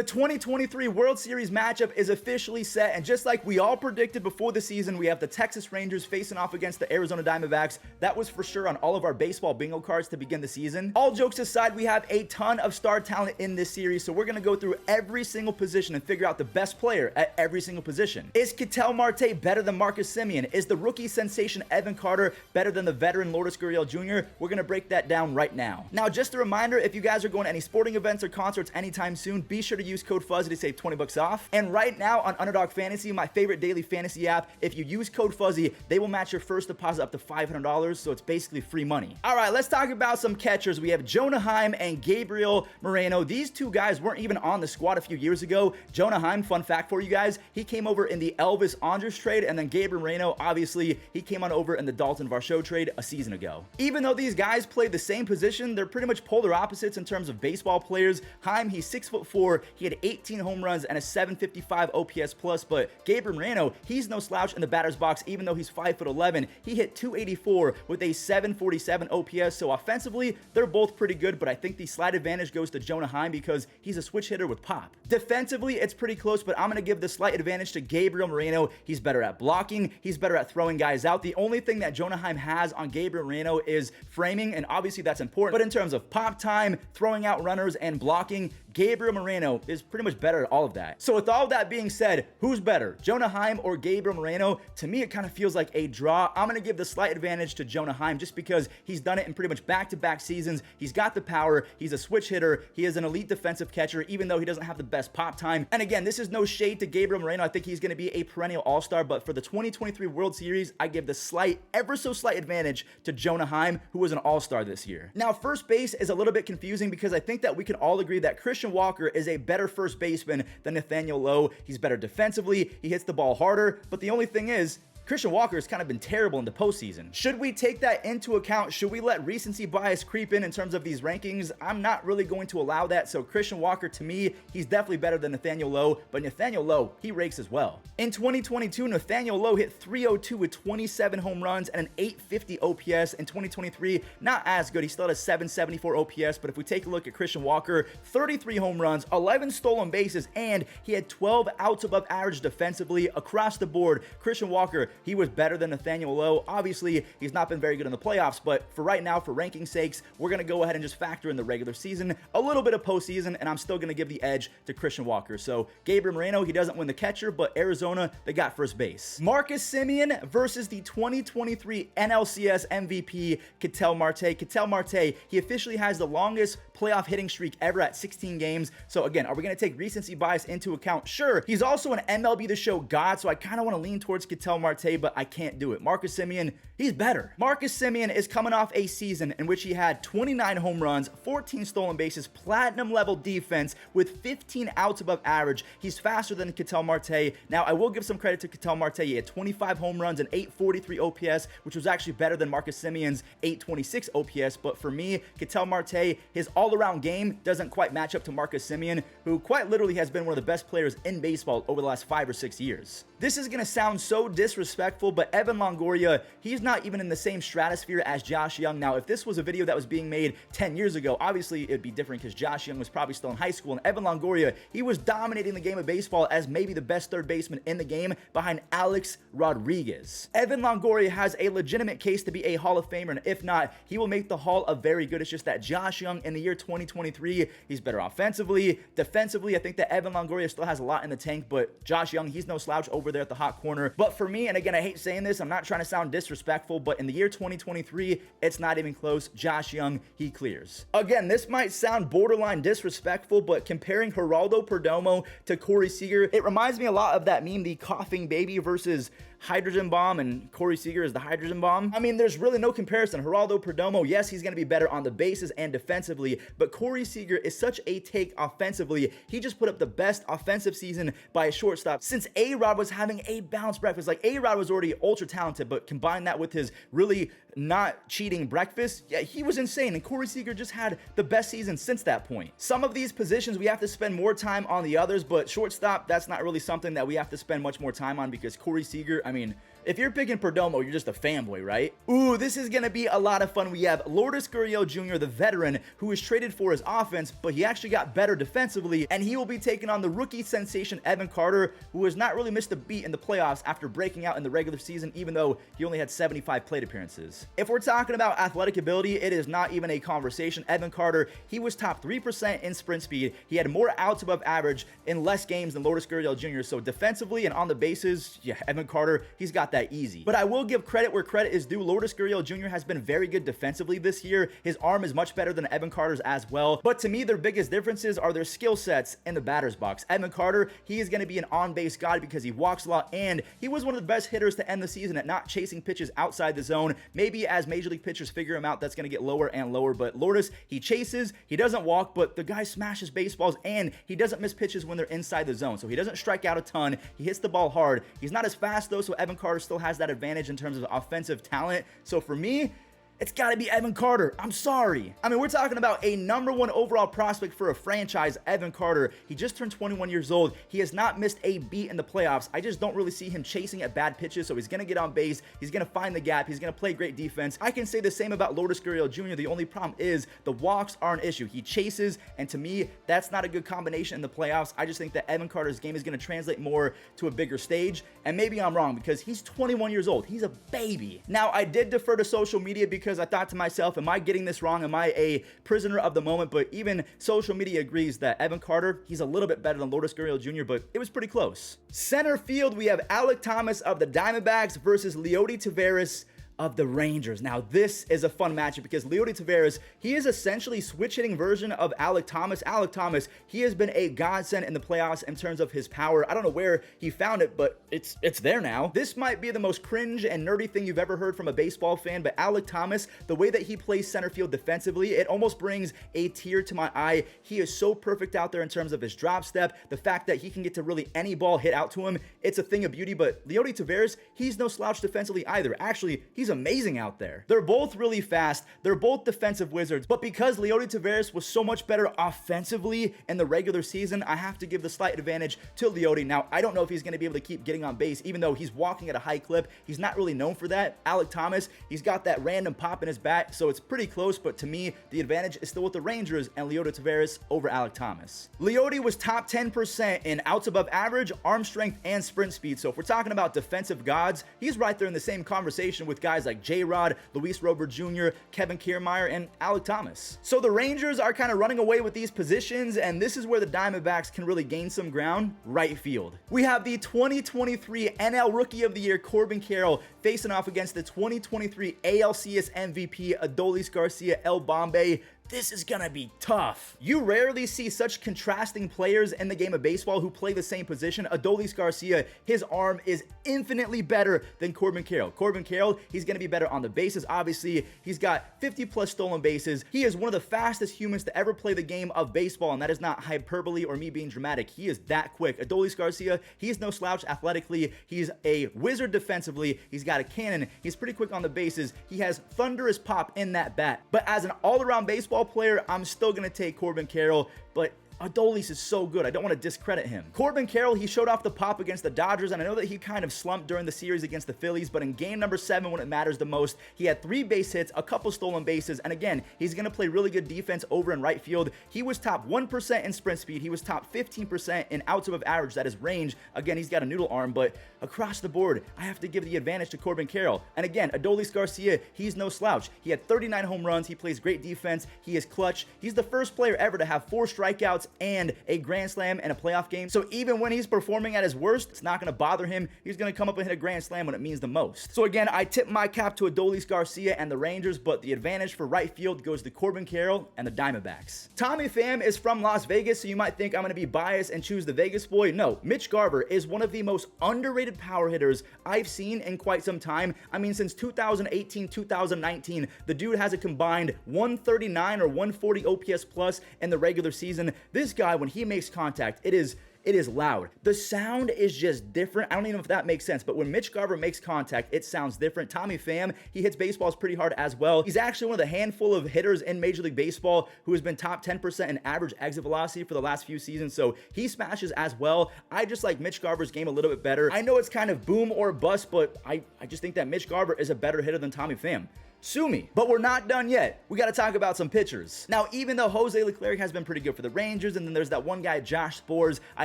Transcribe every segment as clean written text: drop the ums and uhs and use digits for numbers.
The 2023 World Series matchup is officially set, and just like we all predicted before the season, we have the Texas Rangers facing off against the Arizona Diamondbacks. That was for sure on all of our baseball bingo cards to begin the season. All jokes aside, we have a ton of star talent in this series, so we're going to go through every single position and figure out the best player at every single position. Is Ketel Marte better than Marcus Semien? Is the rookie sensation Evan Carter better than the veteran Lourdes Gurriel Jr.? We're going to break that down right now. Now, just a reminder, if you guys are going to any sporting events or concerts anytime soon, be sure to use code Fuzzy to save 20 bucks off. And right now on Underdog Fantasy, my favorite daily fantasy app, if you use code Fuzzy, they will match your first deposit up to $500, so it's basically free money. All right, let's talk about some catchers. We have Jonah Heim and Gabriel Moreno. These two guys weren't even on the squad a few years ago. Jonah Heim, fun fact for you guys, he came over in the Elvis Andrus trade, and then Gabriel Moreno, obviously, he came on over in the Dalton Varsho trade a season ago. Even though these guys played the same position, they're pretty much polar opposites in terms of baseball players. Heim, he's 6'4", he had 18 home runs and a 755 OPS plus, but Gabriel Moreno, he's no slouch in the batter's box. Even though he's 5'11", he hit 284 with a 747 OPS, so offensively, they're both pretty good, but I think the slight advantage goes to Jonah Heim because he's a switch hitter with pop. Defensively, it's pretty close, but I'm going to give the slight advantage to Gabriel Moreno. He's better at blocking, he's better at throwing guys out. The only thing that Jonah Heim has on Gabriel Moreno is framing, and obviously that's important, but in terms of pop time, throwing out runners, and blocking, Gabriel Moreno is pretty much better at all of that. So with all of that being said, who's better, Jonah Heim or Gabriel Moreno? To me, it kind of feels like a draw. I'm going to give the slight advantage to Jonah Heim just because he's done it in pretty much back-to-back seasons. He's got the power, he's a switch hitter, he is an elite defensive catcher, even though he doesn't have the best pop time. And again, this is no shade to Gabriel Moreno. I think he's going to be a perennial all-star, but for the 2023 World Series, I give the slight, ever so slight advantage to Jonah Heim, who was an all-star this year. Now, first base is a little bit confusing because I think that we can all agree that Christian Walker is a better first baseman than Nathaniel Lowe. He's better defensively, he hits the ball harder, but the only thing is, Christian Walker has kind of been terrible in the postseason. Should we take that into account? Should we let recency bias creep in terms of these rankings? I'm not really going to allow that, so Christian Walker, to me, he's definitely better than Nathaniel Lowe, but Nathaniel Lowe, he rakes as well. In 2022, Nathaniel Lowe hit 302 with 27 home runs and an 850 OPS. In 2023, not as good. He still had a 774 OPS, but if we take a look at Christian Walker, 33 home runs, 11 stolen bases, and he had 12 outs above average defensively across the board. Christian Walker, he was better than Nathaniel Lowe. Obviously, he's not been very good in the playoffs, but for right now, for ranking sakes, we're going to go ahead and just factor in the regular season, a little bit of postseason, and I'm still going to give the edge to Christian Walker. So Gabriel Moreno, he doesn't win the catcher, but Arizona, they got first base. Marcus Semien versus the 2023 NLCS MVP, Ketel Marte. Ketel Marte, he officially has the longest playoff hitting streak ever at 16 games. So again, are we going to take recency bias into account? Sure. He's also an MLB The Show god, so I kind of want to lean towards Ketel Marte, but I can't do it. Marcus Semien, he's better. Marcus Semien is coming off a season in which he had 29 home runs, 14 stolen bases, platinum level defense with 15 outs above average. He's faster than Ketel Marte. Now, I will give some credit to Ketel Marte. He had 25 home runs and 843 OPS, which was actually better than Marcus Semien's 826 OPS, but for me, Ketel Marte, his all-around game doesn't quite match up to Marcus Semien, who quite literally has been one of the best players in baseball over the last 5 or 6 years. This is going to sound so disrespectful, but Evan Longoria, he's not even in the same stratosphere as Josh Young. Now, if this was a video that was being made 10 years ago, obviously it'd be different because Josh Young was probably still in high school, and Evan Longoria, he was dominating the game of baseball as maybe the best third baseman in the game behind Alex Rodriguez. Evan Longoria has a legitimate case to be a Hall of Famer, and if not, he will make the Hall a very good. It's just that Josh Young in the year 2023, he's better offensively, defensively. I think that Evan Longoria still has a lot in the tank, but Josh Young, he's no slouch over there at the hot corner. But for me, and again, I hate saying this, I'm not trying to sound disrespectful, but in the year 2023, it's not even close. Josh Young, he clears. Again, this might sound borderline disrespectful, but comparing Geraldo Perdomo to Corey Seager, it reminds me a lot of that meme, the coughing baby versus hydrogen bomb, and Corey Seager is the hydrogen bomb. I mean, there's really no comparison. Geraldo Perdomo, yes, he's going to be better on the bases and defensively, but Corey Seager is such a take offensively. He just put up the best offensive season by a shortstop since A-Rod was having a balanced breakfast. Like, A-Rod was already ultra talented, but combine that with his really not cheating breakfast, yeah, he was insane, and Corey Seager just had the best season since that point. Some of these positions we have to spend more time on the others, but shortstop, that's not really something that we have to spend much more time on because Corey Seager, I mean, If you're picking Perdomo, you're just a fanboy, right? Ooh, this is gonna be a lot of fun. We have Lourdes Gurriel Jr., the veteran, who was traded for his offense, but he actually got better defensively, and he will be taking on the rookie sensation Evan Carter, who has not really missed a beat in the playoffs after breaking out in the regular season, even though he only had 75 plate appearances. If we're talking about athletic ability, it is not even a conversation. Evan Carter, he was top 3% in sprint speed. He had more outs above average in less games than Lourdes Gurriel Jr., so defensively and on the bases, yeah, Evan Carter, he's got that easy. But I will give credit where credit is due. Lourdes Gurriel Jr. has been very good defensively this year. His arm is much better than Evan Carter's as well. But to me, their biggest differences are their skill sets in the batter's box. Evan Carter, he is going to be an on-base god because he walks a lot, and he was one of the best hitters to end the season at not chasing pitches outside the zone. Maybe as major league pitchers figure him out, that's going to get lower and lower. But Lourdes, he chases, he doesn't walk, but the guy smashes baseballs, and he doesn't miss pitches when they're inside the zone. So he doesn't strike out a ton. He hits the ball hard. He's not as fast though, so Evan Carter still has that advantage in terms of offensive talent. So for me, it's got to be Evan Carter. I'm sorry. I mean, we're talking about a #1 overall prospect for a franchise, Evan Carter. He just turned 21 years old. He has not missed a beat in the playoffs. I just don't really see him chasing at bad pitches, so he's going to get on base. He's going to find the gap. He's going to play great defense. I can say the same about Lourdes Gurriel Jr. The only problem is the walks are an issue. He chases, and to me, that's not a good combination in the playoffs. I just think that Evan Carter's game is going to translate more to a bigger stage, and maybe I'm wrong because he's 21 years old. He's a baby. Now, I did defer to social media because I thought to myself, am I getting this wrong? Am I a prisoner of the moment? But even social media agrees that Evan Carter, he's a little bit better than Lourdes Gurriel Jr., but it was pretty close. Center field, we have Alek Thomas of the Diamondbacks versus Leody Taveras of the Rangers. Now, this is a fun matchup because Leody Taveras, he is essentially switch hitting version of Alek Thomas. Alek Thomas, he has been a godsend in the playoffs in terms of his power. I don't know where he found it, but it's there now. This might be the most cringe and nerdy thing you've ever heard from a baseball fan, but Alek Thomas, the way that he plays center field defensively, it almost brings a tear to my eye. He is so perfect out there in terms of his drop step, the fact that he can get to really any ball hit out to him. It's a thing of beauty, but Leody Taveras, he's no slouch defensively either. Actually, he's amazing out there. They're both really fast. They're both defensive wizards, but because Leody Taveras was so much better offensively in the regular season, I have to give the slight advantage to Leody. Now, I don't know if he's going to be able to keep getting on base, even though he's walking at a high clip. He's not really known for that. Alek Thomas, he's got that random pop in his bat, so it's pretty close, but to me, the advantage is still with the Rangers and Leody Taveras over Alek Thomas. Leody was top 10% in outs above average, arm strength, and sprint speed, so if we're talking about defensive gods, he's right there in the same conversation with guys like J-Rod, Luis Robert Jr., Kevin Kiermaier, and Alek Thomas. So the Rangers are kind of running away with these positions, and this is where the Diamondbacks can really gain some ground, right field. We have the 2023 NL Rookie of the Year, Corbin Carroll, facing off against the 2023 ALCS MVP, Adolis Garcia El Bombay. This is gonna be tough. You rarely see such contrasting players in the game of baseball who play the same position. Adolis Garcia, his arm is infinitely better than Corbin Carroll. Corbin Carroll, he's gonna be better on the bases. Obviously, he's got 50 plus stolen bases. He is one of the fastest humans to ever play the game of baseball, and that is not hyperbole or me being dramatic. He is that quick. Adolis Garcia, he's no slouch athletically. He's a wizard defensively. He's got a cannon. He's pretty quick on the bases. He has thunderous pop in that bat. But as an all-around baseball player, I'm still going to take Corbin Carroll, but Adolis is so good. I don't want to discredit him. Corbin Carroll, he showed off the pop against the Dodgers, and I know that he kind of slumped during the series against the Phillies, but in game number 7, when it matters the most, he had 3 base hits, a couple stolen bases, and again, he's going to play really good defense over in right field. He was top 1% in sprint speed. He was top 15% in outs above average. That is range. Again, he's got a noodle arm, but across the board, I have to give the advantage to Corbin Carroll. And again, Adolis Garcia, he's no slouch. He had 39 home runs. He plays great defense. He is clutch. He's the first player ever to have 4 strikeouts and a grand slam in a playoff game. So even when he's performing at his worst, it's not going to bother him. He's going to come up and hit a grand slam when it means the most. So again, I tip my cap to Adolis Garcia and the Rangers, but the advantage for right field goes to Corbin Carroll and the Diamondbacks. Tommy Pham is from Las Vegas, so you might think I'm going to be biased and choose the Vegas boy. No, Mitch Garver is one of the most underrated power hitters I've seen in quite some time. I mean, since 2018, 2019, the dude has a combined 139 or 140 OPS plus in the regular season. This guy, when he makes contact, it is it is loud. The sound is just different. I don't even know if that makes sense, but when Mitch Garver makes contact, it sounds different. Tommy Pham, he hits baseballs pretty hard as well. He's actually one of the handful of hitters in Major League Baseball who has been top 10% in average exit velocity for the last few seasons, so he smashes as well. I just like Mitch Garver's game a little bit better. I know it's kind of boom or bust, but I just think that Mitch Garver is a better hitter than Tommy Pham. Sue me. But we're not done yet. We got to talk about some pitchers. Now, even though Jose Leclerc has been pretty good for the Rangers, and then there's that one guy, Josh Sborz, I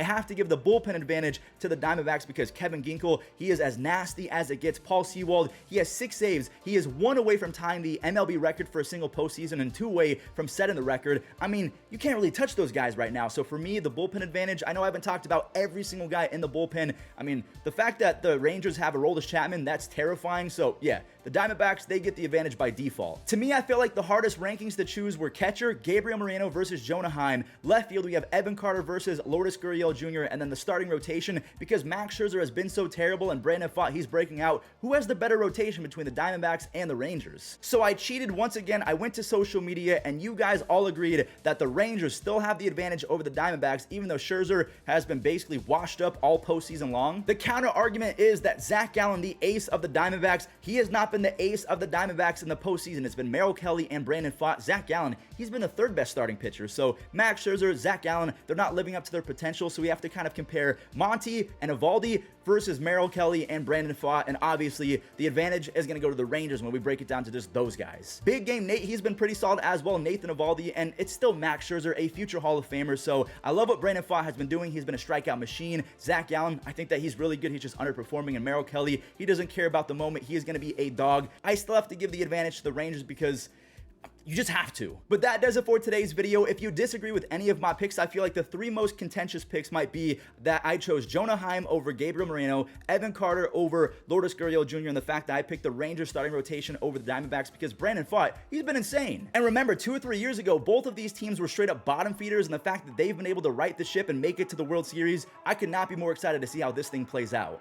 have to give the bullpen advantage to the Diamondbacks because Kevin Ginkel, he is as nasty as it gets. Paul Sewald, he has 6 saves. He is 1 away from tying the MLB record for a single postseason and 2 away from setting the record. I mean, you can't really touch those guys right now. So for me, the bullpen advantage, I know I haven't talked about every single guy in the bullpen. I mean, the fact that the Rangers have Aroldis Chapman, that's terrifying. So yeah, the Diamondbacks, they get the advantage by default. To me, I feel like the hardest rankings to choose were catcher, Gabriel Moreno versus Jonah Heim. Left field, we have Evan Carter versus Lourdes Gurriel Jr. And then the starting rotation, because Max Scherzer has been so terrible and Brandon Pfaadt, he's breaking out. Who has the better rotation between the Diamondbacks and the Rangers? So I cheated once again. I went to social media and you guys all agreed that the Rangers still have the advantage over the Diamondbacks, even though Scherzer has been basically washed up all postseason long. The counter argument is that Zach Gallen, the ace of the Diamondbacks, he has not been the ace of the Diamondbacks in the postseason. It's been Merrill Kelly and Brandon Pfaadt. Zach Gallen, he's been the 3rd best starting pitcher. So Max Scherzer, Zach Gallen, they're not living up to their potential. So we have to kind of compare Monty and Evaldi versus Merrill Kelly and Brandon Pfaadt. And obviously the advantage is going to go to the Rangers when we break it down to just those guys. Big game Nate, he's been pretty solid as well. Nathan Evaldi, and it's still Max Scherzer, a future Hall of Famer. So I love what Brandon Pfaadt has been doing. He's been a strikeout machine. Zach Gallen, I think that he's really good. He's just underperforming. And Merrill Kelly, he doesn't care about the moment. He is going to be a dog. I still have to give the advantage to the Rangers because you just have to. But that does it for today's video. If you disagree with any of my picks, I feel like the 3 most contentious picks might be that I chose Jonah Heim over Gabriel Moreno, Evan Carter over Lourdes Gurriel Jr., and the fact that I picked the Rangers starting rotation over the Diamondbacks because Brandon Pfaadt, he's been insane. And remember, 2 or 3 years ago, both of these teams were straight up bottom feeders, and the fact that they've been able to right the ship and make it to the World Series, I could not be more excited to see how this thing plays out.